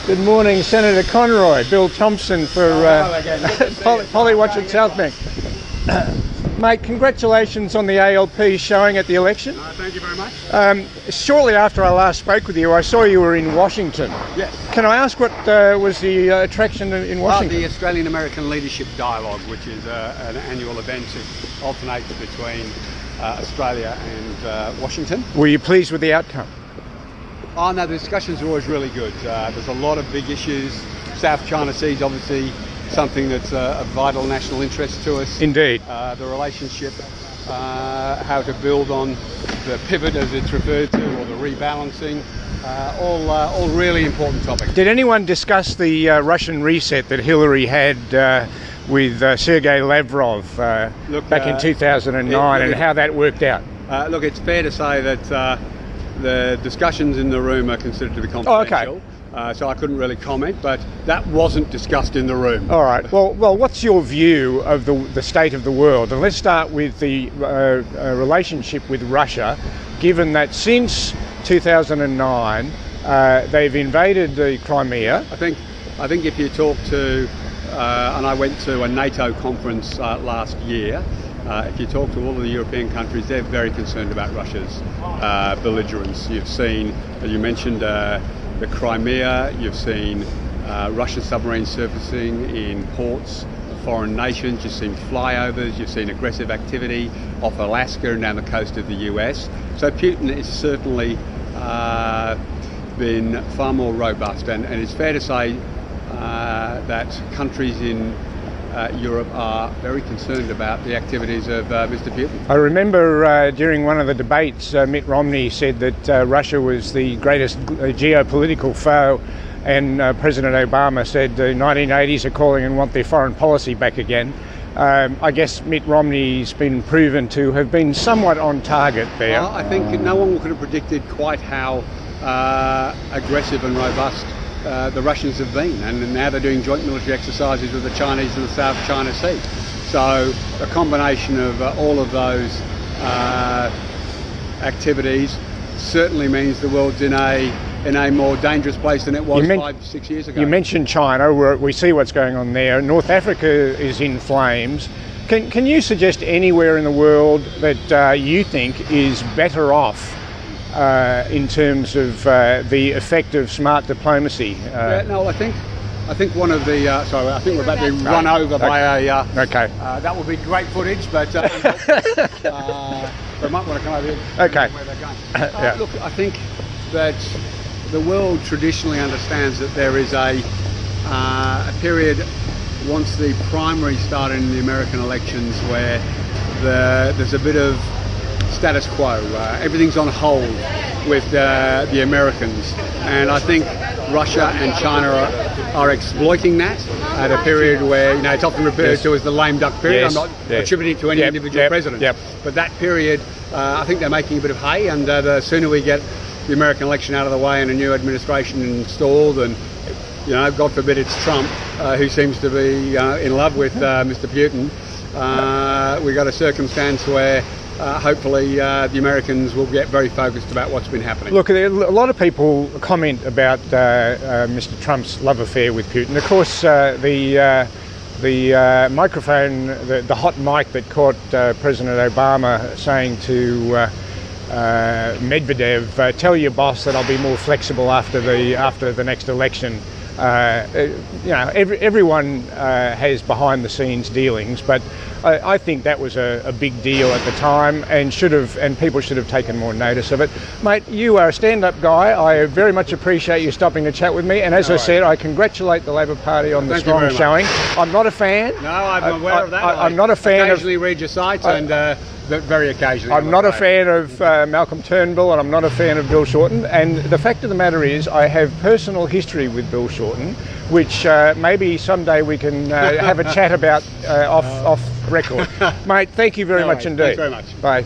Good morning, Senator Conroy. Bill Thompson for Pollie watching Southbank. Mate, congratulations on the ALP showing at the election. Thank you very much. Shortly after I last spoke with you, I saw you were in Washington. Yes. Can I ask what was the attraction in Washington? The Australian-American Leadership Dialogue, which is an annual event that alternates between Australia and Washington. Were you pleased with the outcome? Oh no, the discussions are always really good. There's a lot of big issues. South China Sea is obviously something that's of vital national interest to us. Indeed. The relationship, how to build on the pivot as it's referred to, or the rebalancing, all really important topics. Did anyone discuss the Russian reset that Hillary had with Sergei Lavrov back in 2009 and how that worked out? Look, it's fair to say that the discussions in the room are considered to be confidential. Oh, okay. So I couldn't really comment, but that wasn't discussed in the room. All right. Well, what's your view of the state of the world? And let's start with the relationship with Russia, given that since 2009 they've invaded the Crimea. I think if you talk to, and I went to a NATO conference last year. If you talk to all of the European countries, they're very concerned about Russia's belligerence. You've seen, as you mentioned, the Crimea. You've seen Russian submarine surfacing in ports of foreign nations. You've seen flyovers. You've seen aggressive activity off Alaska and down the coast of the US. So Putin is certainly been far more robust, and it's fair to say that countries in Europe are very concerned about the activities of Mr. Putin. I remember during one of the debates, Mitt Romney said that Russia was the greatest geopolitical foe, and President Obama said the 1980s are calling and want their foreign policy back again. I guess Mitt Romney's been proven to have been somewhat on target there. Well, I think no one could have predicted quite how aggressive and robust the Russians have been, and now they're doing joint military exercises with the Chinese in the South China Sea. So a combination of all of those activities certainly means the world's in a more dangerous place than it was 5-6 years ago. You mentioned China, where we see what's going on there. North Africa is in flames. Can you suggest anywhere in the world that you think is better off in terms of the effect of smart diplomacy? No, I think one of the sorry, I think we're about to be run over by a. Okay. That will be great footage, but they might want to come over here. Okay. Where they're going. Look, I think that the world traditionally understands that there is a period once the primaries started in the American elections where there's a bit of status quo. Everything's on hold with the Americans, and I think Russia and China are exploiting that at a period where, it's often referred to as the lame duck period. Yes. I'm not attributing to any individual president, but that period, I think they're making a bit of hay, and the sooner we get the American election out of the way and a new administration installed, and God forbid it's Trump who seems to be in love with Mr. Putin, we've got a circumstance where hopefully the Americans will get very focused about what's been happening. Look, a lot of people comment about Mr. Trump's love affair with Putin. Of course, the microphone, the hot mic that caught President Obama saying to Medvedev, "Tell your boss that I'll be more flexible after the next election." Everyone has behind the scenes dealings, but I think that was a big deal at the time, and people should have taken more notice of it. Mate, you are a stand-up guy. I very much appreciate you stopping to chat with me, and as I said, I congratulate the Labor Party on the strong showing. I'm not a fan. No, I'm aware of that. I'm not a fan occasionally read your sites, and very occasionally. I'm not a fan of Malcolm Turnbull, and I'm not a fan of Bill Shorten, and the fact of the matter is I have personal history with Bill Shorten, which maybe someday we can have a chat about off record. Mate, thank you very much indeed. Thanks very much. Bye.